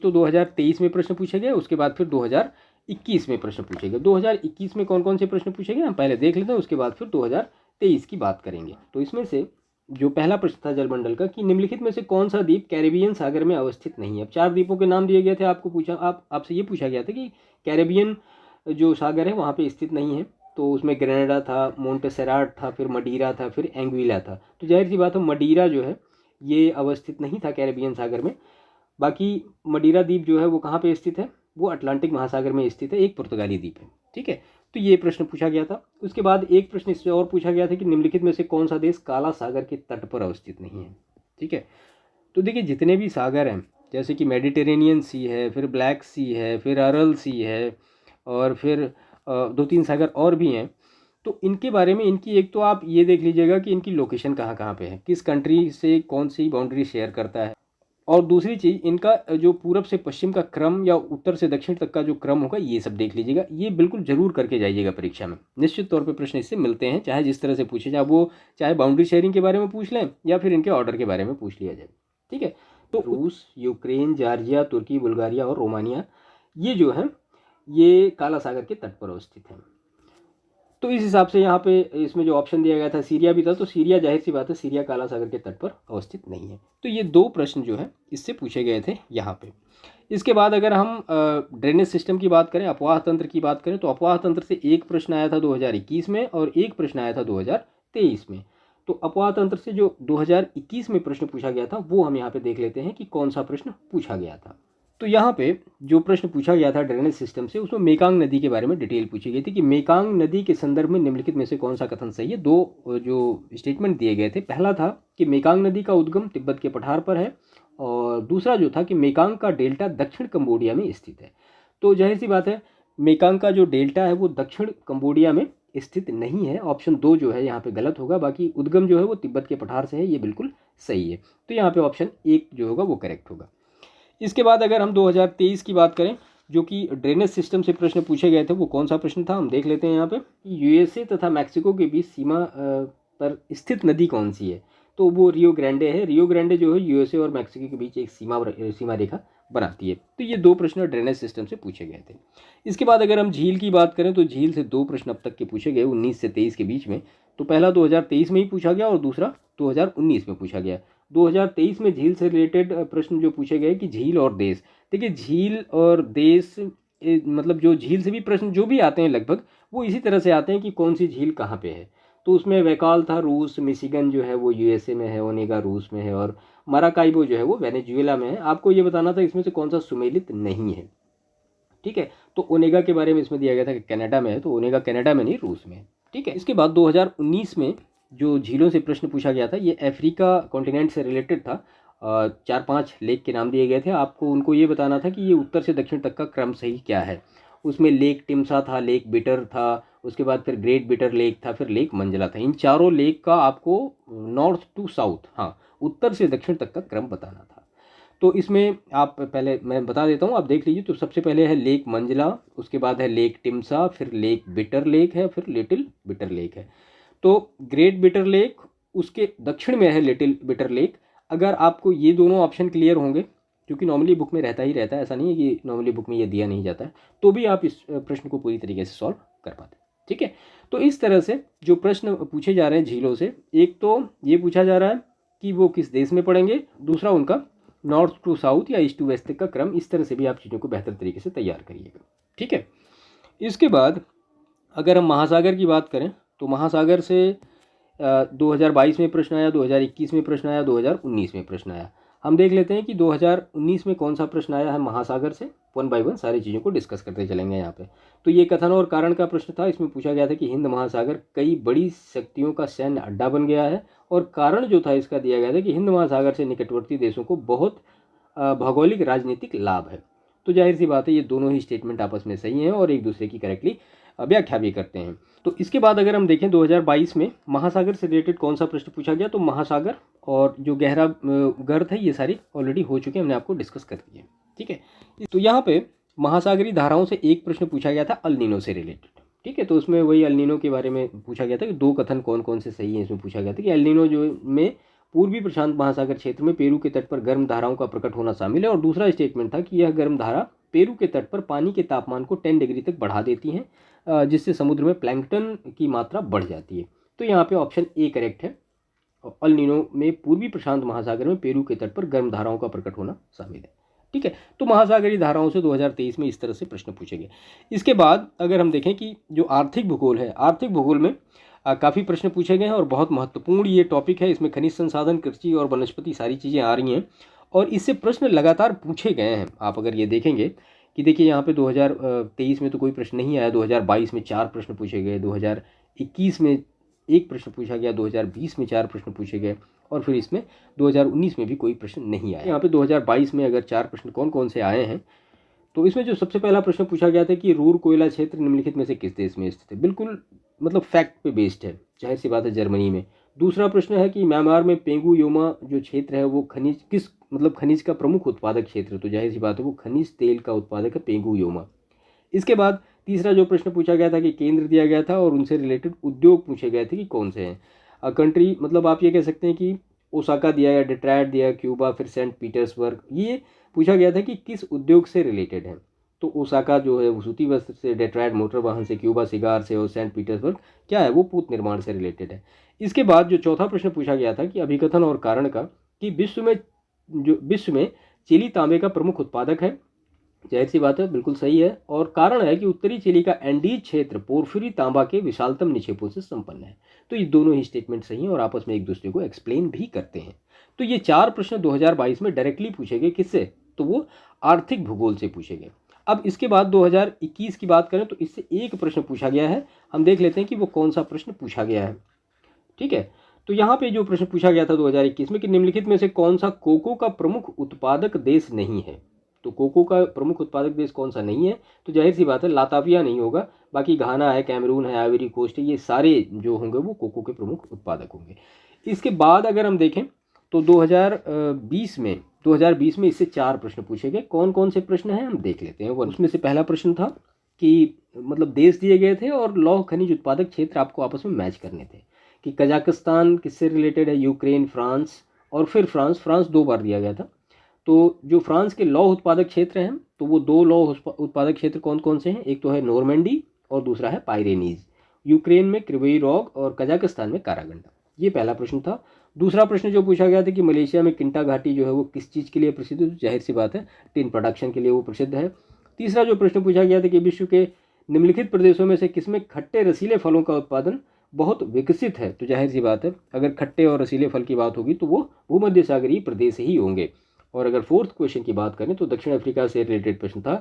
2023 में प्रश्न पूछे गए, उसके बाद फिर 2021 में प्रश्न पूछे गए। 2021 में कौन कौन से प्रश्न पूछे गए हम पहले देख लेते हैं, उसके बाद फिर 2023 की बात करेंगे। तो इसमें से जो पहला प्रश्न था जलमंडल का कि निम्नलिखित में से कौन सा द्वीप कैरेबियन सागर में अवस्थित नहीं है। अब 4 द्वीपों के नाम दिए गए थे, आपसे ये पूछा गया था कि कैरेबियन जो सागर है वहाँ पे स्थित नहीं है। तो उसमें ग्रेनेडा था, मोंटेसेराट था, फिर मडीरा था, फिर एंग्विला था। तो जाहिर सी बात है मडीरा जो है ये अवस्थित नहीं था कैरेबियन सागर में। बाकी मडीरा द्वीप जो है वो कहाँ पे स्थित है, वो अटलांटिक महासागर में स्थित है, एक पुर्तगाली द्वीप है। ठीक है, तो ये प्रश्न पूछा गया था। उसके बाद एक प्रश्न इससे और पूछा गया था कि निम्नलिखित में से कौन सा देश काला सागर के तट पर अवस्थित नहीं है। ठीक है, तो देखिए जितने भी सागर हैं, जैसे कि मेडिटेरेनियन सी है, फिर ब्लैक सी है, फिर अरल सी है, और फिर 2-3 सागर और भी हैं। तो इनके बारे में इनकी एक तो आप ये देख लीजिएगा कि इनकी लोकेशन कहाँ कहाँ पे है, किस कंट्री से कौन सी बाउंड्री शेयर करता है। और दूसरी चीज़, इनका जो पूरब से पश्चिम का क्रम या उत्तर से दक्षिण तक का जो क्रम होगा, ये सब देख लीजिएगा। ये बिल्कुल जरूर करके जाइएगा परीक्षा में, निश्चित तौर पे प्रश्न इससे मिलते हैं, चाहे जिस तरह से पूछे जाए, वो चाहे बाउंड्री शेयरिंग के बारे में पूछ लें या फिर इनके ऑर्डर के बारे में पूछ लिया जाए। ठीक है, तो रूस, यूक्रेन, जॉर्जिया, तुर्की, बुल्गारिया और रोमानिया, ये जो है ये काला सागर के तट पर अवस्थित हैं। तो इस हिसाब से यहाँ पे इसमें जो ऑप्शन दिया गया था सीरिया भी था, तो सीरिया जाहिर सी बात है सीरिया काला सागर के तट पर अवस्थित नहीं है। तो ये 2 प्रश्न जो है इससे पूछे गए थे यहाँ पे। इसके बाद अगर हम ड्रेनेज सिस्टम की बात करें, अपवाह तंत्र की बात करें, तो अपवाह तंत्र से एक प्रश्न आया था 2021 में और एक प्रश्न आया था 2023 में। तो अपवाह तंत्र से जो 2021 में प्रश्न पूछा गया था वो हम यहाँ पे देख लेते हैं कि कौन सा प्रश्न पूछा गया था। तो यहाँ पे जो प्रश्न पूछा गया था ड्रेनेज सिस्टम से, उसमें मेकांग नदी के बारे में डिटेल पूछी गई थी कि मेकांग नदी के संदर्भ में निम्नलिखित में से कौन सा कथन सही है। 2 जो स्टेटमेंट दिए गए थे, पहला था कि मेकांग नदी का उद्गम तिब्बत के पठार पर है, और दूसरा जो था कि मेकांग का डेल्टा दक्षिण कंबोडिया में स्थित है। तो जाहिर सी बात है मेकांग का जो डेल्टा है वो दक्षिण कंबोडिया में स्थित नहीं है। ऑप्शन 2 जो है यहाँ पे गलत होगा, बाकी उद्गम जो है वो तिब्बत के पठार से है, ये बिल्कुल सही है। तो यहाँ पे ऑप्शन 1 जो होगा वो करेक्ट होगा। इसके बाद अगर हम 2023 की बात करें, जो कि ड्रेनेज सिस्टम से प्रश्न पूछे गए थे, वो कौन सा प्रश्न था हम देख लेते हैं यहाँ पे। यूएसए तथा मैक्सिको के बीच सीमा पर स्थित नदी कौन सी है, तो वो रियो ग्रांडे है। रियो ग्रांडे जो है यूएसए और मैक्सिको के बीच एक सीमा रेखा बनाती है। तो ये 2 प्रश्न ड्रेनेज सिस्टम से पूछे गए थे। इसके बाद अगर हम झील की बात करें, तो झील से 2 प्रश्न अब तक के पूछे गए 19 से 23 के बीच में। तो पहला 2023 में ही पूछा गया और दूसरा 2019 में पूछा गया। 2023 में झील से रिलेटेड प्रश्न जो पूछे गए कि झील और देश। देखिए झील और देश मतलब जो झील से भी प्रश्न जो भी आते हैं लगभग वो इसी तरह से आते हैं कि कौन सी झील कहाँ पे है। तो उसमें वैकाल था रूस, मिशिगन जो है वो यूएसए में है, ओनेगा रूस में है, और माराकाइबो जो है वो वेनेजुएला में है। आपको ये बताना था इसमें से कौन सा सुमेलित नहीं है। ठीक है, तो ओनेगा के बारे में इसमें दिया गया था कि कनाडा में है, तो ओनेगा कनाडा में नहीं रूस में है। ठीक है, इसके बाद 2019 में जो झीलों से प्रश्न पूछा गया था ये अफ्रीका कॉन्टिनेंट से रिलेटेड था। 4-5 लेक के नाम दिए गए थे, आपको उनको ये बताना था कि ये उत्तर से दक्षिण तक का क्रम सही क्या है। उसमें लेक टिम्सा था, लेक बिटर था, उसके बाद फिर ग्रेट बिटर लेक था, फिर लेक मंजला था। इन चारों लेक का आपको नॉर्थ टू साउथ, हाँ उत्तर से दक्षिण तक का क्रम बताना था। तो इसमें आप पहले मैं बता देता हूँ, आप देख लीजिए। तो सबसे पहले है लेक मंजला, उसके बाद है लेक टिम्सा, फिर लेक बिटर लेक है, फिर लिटिल बिटर लेक है। तो ग्रेट बिटर लेक उसके दक्षिण में है लिटिल बिटर लेक। अगर आपको ये दोनों ऑप्शन क्लियर होंगे, क्योंकि नॉर्मली बुक में रहता ही रहता है, ऐसा नहीं है कि नॉर्मली बुक में ये दिया नहीं जाता है, तो भी आप इस प्रश्न को पूरी तरीके से सॉल्व कर पाते हैं। ठीक है, तो इस तरह से जो प्रश्न पूछे जा रहे हैं झीलों से, एक तो ये पूछा जा रहा है कि वो किस देश में पड़ेंगे, दूसरा उनका नॉर्थ टू साउथ या ईस्ट टू वेस्ट तक का क्रम। इस तरह से भी आप चीज़ों को बेहतर तरीके से तैयार करिएगा। ठीक है, इसके बाद अगर हम महासागर की बात करें, तो महासागर से 2022 में प्रश्न आया, 2021 में प्रश्न आया, 2019 में प्रश्न आया। हम देख लेते हैं कि 2019 में कौन सा प्रश्न आया है महासागर से। 1 बाय 1 सारी चीज़ों को डिस्कस करते चलेंगे यहाँ पे। तो ये कथन और कारण का प्रश्न था। इसमें पूछा गया था कि हिंद महासागर कई बड़ी शक्तियों का सैन्य अड्डा बन गया है, और कारण जो था इसका दिया गया था कि हिंद महासागर से निकटवर्ती देशों को बहुत भौगोलिक राजनीतिक लाभ है। तो जाहिर सी बात है ये दोनों ही स्टेटमेंट आपस में सही हैं और एक दूसरे की करेक्टली व्याख्या भी करते हैं। तो इसके बाद अगर हम देखें 2022 में महासागर से रिलेटेड कौन सा प्रश्न पूछा गया, तो महासागर और जो गहरा गर्त है ये सारी ऑलरेडी हो चुके हैं, हमने आपको डिस्कस कर दिए। ठीक है, तो यहाँ पे महासागरीय धाराओं से एक प्रश्न पूछा गया था अल नीनो से रिलेटेड। ठीक है, तो उसमें वही अल नीनो के बारे में पूछा गया था कि 2 कथन कौन कौन से सही हैं। इसमें पूछा गया था कि अल नीनो जो में पूर्वी प्रशांत महासागर क्षेत्र में पेरू के तट पर गर्म धाराओं का प्रकट होना शामिल है, और दूसरा स्टेटमेंट था कि यह गर्म धारा पेरू के तट पर पानी के तापमान को 10 डिग्री तक बढ़ा देती हैं, जिससे समुद्र में प्लैंकटन की मात्रा बढ़ जाती है। तो यहाँ पे ऑप्शन ए करेक्ट है, अल नीनो में पूर्वी प्रशांत महासागर में पेरू के तट पर गर्म धाराओं का प्रकट होना शामिल है। ठीक है, तो महासागरीय धाराओं से 2023 में इस तरह से प्रश्न पूछे गए। इसके बाद अगर हम देखें कि जो आर्थिक भूगोल है, आर्थिक भूगोल में काफ़ी प्रश्न पूछे गए हैं और बहुत महत्वपूर्ण ये टॉपिक है। इसमें खनिज संसाधन, कृषि और वनस्पति सारी चीज़ें आ रही हैं और इससे प्रश्न लगातार पूछे गए हैं। आप अगर ये देखेंगे कि देखिए यहाँ पे 2023 में तो कोई प्रश्न नहीं आया, 2022 में 4 प्रश्न पूछे गए, 2021 में 1 प्रश्न पूछा गया, 2020 में 4 प्रश्न पूछे गए और फिर इसमें 2019 में भी कोई प्रश्न नहीं आया। यहाँ पे 2022 में अगर 4 प्रश्न कौन कौन से आए हैं, तो इसमें जो सबसे पहला प्रश्न पूछा गया था कि रूर कोयला क्षेत्र निम्नलिखित में से किस देश में स्थित है। बिल्कुल मतलब फैक्ट पे बेस्ड है, जाहिर सी बात है जर्मनी में। दूसरा प्रश्न है कि म्यांमार में पेंगू योमा जो क्षेत्र है वो खनिज किस खनिज का प्रमुख उत्पादक क्षेत्र है, तो जाहिर सी बात है वो खनिज तेल का उत्पादक है पेंगू योमा। इसके बाद तीसरा जो प्रश्न पूछा गया था कि केंद्र दिया गया था और उनसे रिलेटेड उद्योग पूछे गए थे कि कौन से हैं। कंट्री मतलब आप ये कह सकते हैं कि ओसाका दिया या डेट्रॉयट दिया, क्यूबा, फिर सेंट पीटर्सबर्ग। ये पूछा गया था कि किस उद्योग से रिलेटेड है, तो ओसाका जो है वो सूती वस्त्र से, डेट्रॉयट मोटर वाहन से, क्यूबा सिगार से और सेंट पीटर्सबर्ग क्या है वो पूत निर्माण से रिलेटेड है। इसके बाद जो चौथा प्रश्न पूछा गया था कि अभिकथन और कारण का, कि विश्व में चिली तांबे का प्रमुख उत्पादक है। जाहिर सी बात है बिल्कुल सही है, और कारण है कि उत्तरी चिली का एंडीज क्षेत्र पोर्फिरी तांबा के विशालतम निक्षेपों से संपन्न है। तो ये दोनों ही स्टेटमेंट सही हैं और आपस में एक दूसरे को एक्सप्लेन भी करते हैं। तो ये 4 प्रश्न 2022 में डायरेक्टली पूछे गए, किससे, तो वो आर्थिक भूगोल से पूछे गए। अब इसके बाद 2021 की बात करें तो इससे एक प्रश्न पूछा गया है, हम देख लेते हैं कि वो कौन सा प्रश्न पूछा गया है। ठीक है, तो यहाँ पे जो प्रश्न पूछा गया था 2021 में कि निम्नलिखित में से कौन सा कोको का प्रमुख उत्पादक देश नहीं है। तो कोको का प्रमुख उत्पादक देश कौन सा नहीं है, तो जाहिर सी बात है लाताविया नहीं होगा, बाकी घाना है, कैमरून है, आइवरी कोस्ट है, ये सारे जो होंगे वो कोको के प्रमुख उत्पादक होंगे। इसके बाद अगर हम देखें तो 2020 में इससे 4 प्रश्न पूछे गए। कौन कौन से प्रश्न हैं हम देख लेते हैं। उसमें से पहला प्रश्न था कि देश दिए गए थे और लौह खनिज उत्पादक क्षेत्र आपको आपस में मैच करने थे, कि कजाकिस्तान किससे रिलेटेड है, यूक्रेन, फ्रांस और फिर फ्रांस 2 बार दिया गया था। तो जो फ्रांस के लौह उत्पादक क्षेत्र हैं तो वो 2 लौह उत्पादक क्षेत्र कौन कौन से हैं, एक तो है नॉर्मैंडी और दूसरा है पायरेनीज। यूक्रेन में क्रिवई रॉग और कजाकिस्तान में कारागंडा। ये पहला प्रश्न था। दूसरा प्रश्न जो पूछा गया था कि मलेशिया में किंटा घाटी जो है वो किस चीज़ के लिए प्रसिद्ध है, तो जाहिर सी बात है टिन प्रोडक्शन के लिए वो प्रसिद्ध है। तीसरा जो प्रश्न पूछा गया था कि विश्व के निम्नलिखित प्रदेशों में से किसमें खट्टे रसीले फलों का उत्पादन बहुत विकसित है, तो जाहिर सी बात है अगर खट्टे और रसीले फल की बात होगी तो वो भूमध्य सागरीय प्रदेश ही होंगे। और अगर फोर्थ क्वेश्चन की बात करें तो दक्षिण अफ्रीका से रिलेटेड प्रश्न था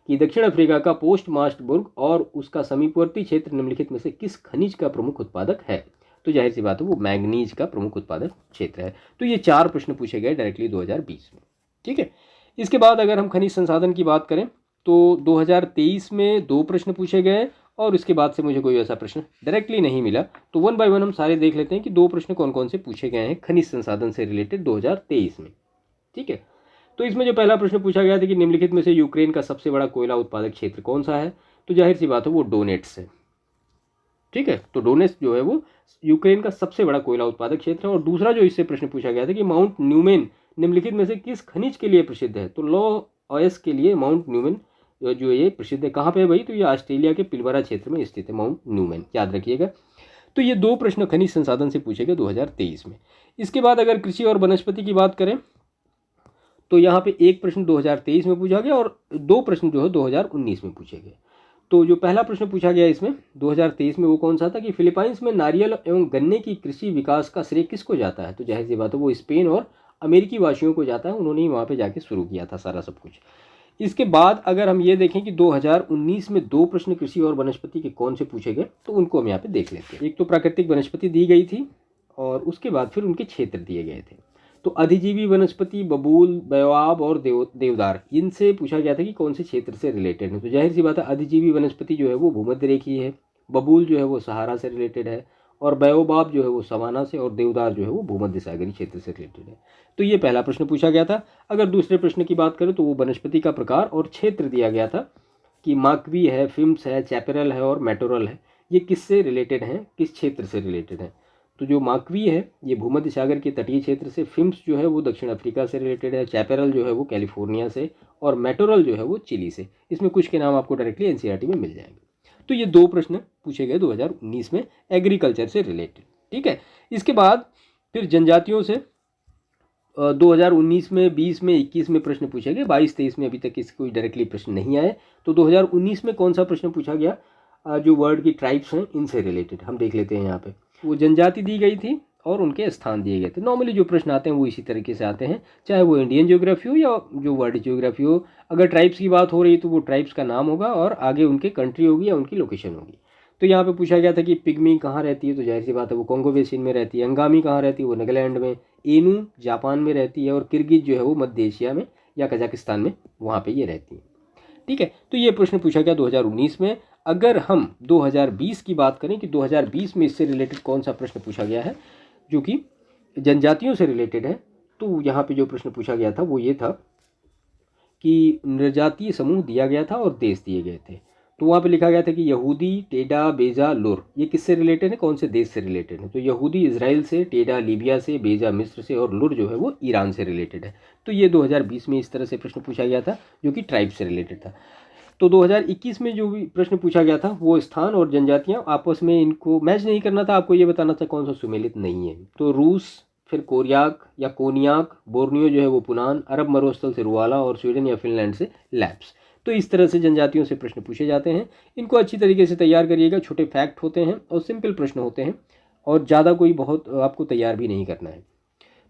कि दक्षिण अफ्रीका का पोस्ट मास्टर्बर्ग और उसका समीपवर्ती क्षेत्र निम्नलिखित में से किस खनिज का प्रमुख उत्पादक है, तो जाहिर सी बात है वो मैंगनीज का प्रमुख उत्पादक क्षेत्र है। तो ये 4 प्रश्न पूछे गए डायरेक्टली 2020 में। ठीक है, इसके बाद अगर हम खनिज संसाधन की बात करें तो 2023 में 2 प्रश्न पूछे गए और इसके बाद से मुझे कोई ऐसा प्रश्न डायरेक्टली नहीं मिला। तो 1 बाय 1 हम सारे देख लेते हैं कि 2 प्रश्न कौन कौन से पूछे गए हैं खनिज संसाधन से रिलेटेड 2023 में। ठीक है, तो इसमें जो पहला प्रश्न पूछा गया था कि निम्नलिखित में से यूक्रेन का सबसे बड़ा कोयला उत्पादक क्षेत्र कौन सा है, तो जाहिर सी बात है वो डोनेट्स है। ठीक है, तो डोनेट्स जो है वो यूक्रेन का सबसे बड़ा कोयला उत्पादक क्षेत्र है। और दूसरा जो इससे प्रश्न पूछा गया था कि माउंट न्यूमेन निम्नलिखित में से किस खनिज के लिए प्रसिद्ध है, तो लौह अयस्क के लिए माउंट न्यूमेन जो ये प्रसिद्ध है। कहाँ पे है भाई, तो ये ऑस्ट्रेलिया के पिलबरा क्षेत्र में स्थित है माउंट न्यूमेन, याद रखिएगा। तो ये 2 प्रश्न खनिज संसाधन से पूछे गए 2023 में। इसके बाद अगर कृषि और वनस्पति की बात करें तो यहाँ पे 1 प्रश्न 2023 में पूछा गया और 2 प्रश्न जो है 2019 में पूछे गए। तो जो पहला प्रश्न पूछा गया इसमें 2023 में वो कौन सा था कि फिलीपाइंस में नारियल एवं गन्ने की कृषि विकास का श्रेय किसको जाता है, तो जाहिर सी बात है वो स्पेन और अमेरिकी वासियों को जाता है, उन्होंने ही वहाँ पे जाके शुरू किया था सारा सब कुछ। इसके बाद अगर हम ये देखें कि 2019 में 2 प्रश्न कृषि और वनस्पति के कौन से पूछे गए, तो उनको हम यहाँ पे देख लेते हैं। एक तो प्राकृतिक वनस्पति दी गई थी और उसके बाद फिर उनके क्षेत्र दिए गए थे। तो अधिजीवी वनस्पति बबूल, बयोआब और देवदार, इनसे पूछा गया था कि कौन से क्षेत्र से रिलेटेड है, तो जाहिर सी बात है अधिजीवी वनस्पति जो है वो भूमध्य रेखीय है, बबूल जो है वो सहारा से रिलेटेड है और बयोबाब जो है वो सवाना से और देवदार जो है वो भूमध्य सागरीय क्षेत्र से रिलेटेड है। तो ये पहला प्रश्न पूछा गया था। अगर दूसरे प्रश्न की बात करें तो वो वनस्पति का प्रकार और क्षेत्र दिया गया था कि माकवी है, फिम्स है, चैपेरल है और मेटोरल है, ये किससे रिलेटेड हैं, किस क्षेत्र से रिलेटेड हैं। तो जो माकवी है ये भूमध्य सागर के तटीय क्षेत्र से, फिम्स जो है वो दक्षिण अफ्रीका से रिलेटेड है, चैपेरल जो है वो कैलिफोर्निया से और मेटोरल जो है वो चिली से। इसमें कुछ के नाम आपको डायरेक्टली एनसीईआरटी में मिल जाएंगे। तो ये 2 प्रश्न पूछे गए 2019 में एग्रीकल्चर से रिलेटेड। ठीक है, इसके बाद फिर जनजातियों से 2019 में, 20 में, 21 में प्रश्न पूछे गए। 22-23 में अभी तक इसके कोई डायरेक्टली प्रश्न नहीं आए। तो 2019 में कौन सा प्रश्न पूछा गया, जो वर्ड की ट्राइब्स हैं इनसे रिलेटेड हम देख लेते हैं। यहाँ पे वो जनजाति दी गई थी और उनके स्थान दिए गए थे। नॉर्मली जो प्रश्न आते हैं वो इसी तरीके से आते हैं, चाहे वो इंडियन ज्योग्राफी हो या जो वर्ल्ड ज्योग्राफी हो। अगर ट्राइब्स की बात हो रही है तो वो ट्राइब्स का नाम होगा और आगे उनके कंट्री होगी या उनकी लोकेशन होगी। तो यहाँ पे पूछा गया था कि पिग्मी कहाँ रहती है, तो जाहिर सी बात है वो कॉन्गो बेसिन में रहती है। अंगामी कहाँ रहती है, वो नागालैंड में। एनू जापान में रहती है और किर्गिज जो है वो मध्य एशिया में या कजाकिस्तान में, वहाँ पे ये रहती है। ठीक है, तो ये प्रश्न पूछा गया 2019 में। अगर हम 2020 की बात करें कि 2020 में इससे रिलेटेड कौन सा प्रश्न पूछा गया है जो कि जनजातियों से रिलेटेड है, तो यहाँ पे जो प्रश्न पूछा गया था वो ये था कि नृजातीय समूह दिया गया था और देश दिए गए थे। तो वहाँ पे लिखा गया था कि यहूदी, टेडा, बेजा, लुर, ये किससे रिलेटेड है, कौन से देश से रिलेटेड है। तो यहूदी इजराइल से, टेडा लीबिया से, बेजा मिस्र से और लुर जो है वो ईरान से रिलेटेड है। तो ये 2020 में इस तरह से प्रश्न पूछा गया था जो कि ट्राइब से रिलेटेड था। तो 2021 में जो भी प्रश्न पूछा गया था वो स्थान और जनजातियाँ आपस में इनको मैच नहीं करना था, आपको ये बताना था कौन सा सुमेलित नहीं है। तो रूस, फिर कोरियाक या कोनियाक, बोर्नियो जो है वो पुनान, अरब मरुस्थल से रुवाला और स्वीडन या फिनलैंड से लैप्स। तो इस तरह से जनजातियों से प्रश्न पूछे जाते हैं। इनको अच्छी तरीके से तैयार करिएगा, छोटे फैक्ट होते हैं और सिंपल प्रश्न होते हैं और ज़्यादा कोई बहुत आपको तैयार भी नहीं करना है।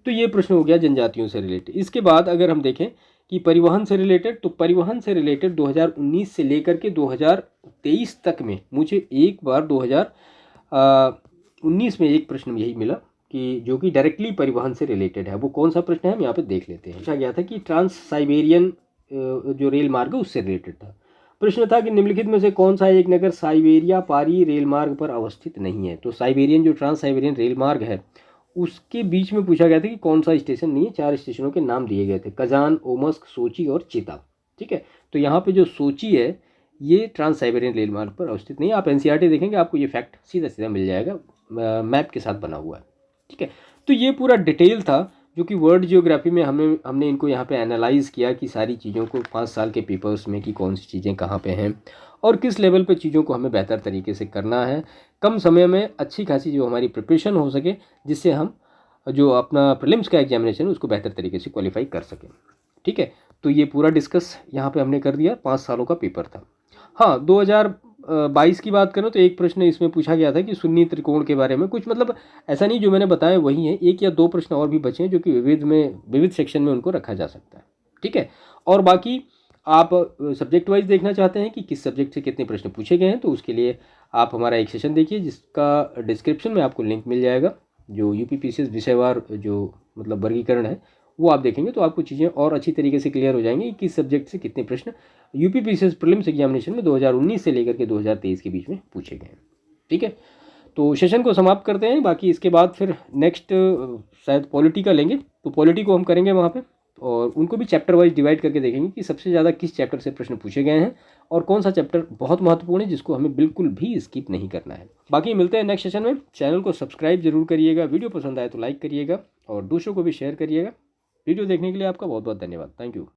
तो ये प्रश्न हो गया जनजातियों से रिलेटेड। इसके बाद अगर हम देखें कि परिवहन से रिलेटेड, तो परिवहन से रिलेटेड 2019 से लेकर के 2023 तक में मुझे एक बार 2019 में एक प्रश्न यही मिला कि जो कि डायरेक्टली परिवहन से रिलेटेड है। वो कौन सा प्रश्न है हम यहाँ पे देख लेते हैं। पूछा गया था कि ट्रांस साइबेरियन जो रेल मार्ग है उससे रिलेटेड था। प्रश्न था कि निम्नलिखित में से कौन सा एक नगर साइबेरिया पारी रेल मार्ग पर अवस्थित नहीं है। तो साइबेरियन जो ट्रांस साइबेरियन रेल मार्ग है उसके बीच में पूछा गया था कि कौन सा स्टेशन नहीं है। 4 स्टेशनों के नाम दिए गए थे, कजान, ओमस्क, सोची और चेताव। ठीक है, तो यहाँ पे जो सोची है ये ट्रांस साइबेरियन रेल मार्ग पर अवस्थित नहीं है। आप एनसीईआरटी देखेंगे आपको ये फैक्ट सीधा सीधा मिल जाएगा, मैप के साथ बना हुआ है। ठीक है, तो ये पूरा डिटेल था जो कि वर्ल्ड जियोग्राफी में हमने इनको यहाँ पे एनालाइज किया कि सारी चीज़ों को 5 साल के पेपर्स में कि कौन सी चीज़ें कहाँ पे हैं और किस लेवल पे चीज़ों को हमें बेहतर तरीके से करना है, कम समय में अच्छी खासी जो हमारी प्रिपरेशन हो सके, जिससे हम जो अपना प्रीलिम्स का एग्जामिनेशन है उसको बेहतर तरीके से क्वालिफाई कर सकें। ठीक है, तो ये पूरा डिस्कस यहाँ पे हमने कर दिया। 5 सालों का पेपर था। हाँ, 2022 की बात करें तो एक प्रश्न इसमें पूछा गया था कि सुन्नी त्रिकोण के बारे में कुछ, मतलब ऐसा नहीं, जो मैंने बताया वही है, 1 या 2 प्रश्न और भी बचे हैं जो कि विविध सेक्शन में उनको रखा जा सकता है। ठीक है, और बाकी आप सब्जेक्ट वाइज देखना चाहते हैं कि किस सब्जेक्ट से कितने प्रश्न पूछे गए हैं, तो उसके लिए आप हमारा एक सेशन देखिए जिसका डिस्क्रिप्शन में आपको लिंक मिल जाएगा। जो यूपीपीसीएस विषयवार जो मतलब वर्गीकरण है वो आप देखेंगे तो आपको चीज़ें और अच्छी तरीके से क्लियर हो जाएंगी कि किस सब्जेक्ट से कितने प्रश्न यूपीपीसीएस प्रीलिम्स एग्जामिनेशन में 2019 से लेकर के 2023 के बीच में पूछे गए हैं। ठीक है, तो सेशन को समाप्त करते हैं। बाकी इसके बाद फिर नेक्स्ट शायद पॉलिटी का लेंगे, तो पॉलिटी को हम करेंगे वहाँ पे और उनको भी चैप्टर वाइज डिवाइड करके देखेंगे कि सबसे ज़्यादा किस चैप्टर से प्रश्न पूछे गए हैं और कौन सा चैप्टर बहुत महत्वपूर्ण है जिसको हमें बिल्कुल भी स्किप नहीं करना है। बाकी मिलते हैं नेक्स्ट सेशन में। चैनल को सब्सक्राइब जरूर करिएगा, वीडियो पसंद आए तो लाइक करिएगा और दूसरों को भी शेयर करिएगा। वीडियो देखने के लिए आपका बहुत बहुत धन्यवाद। Thank you.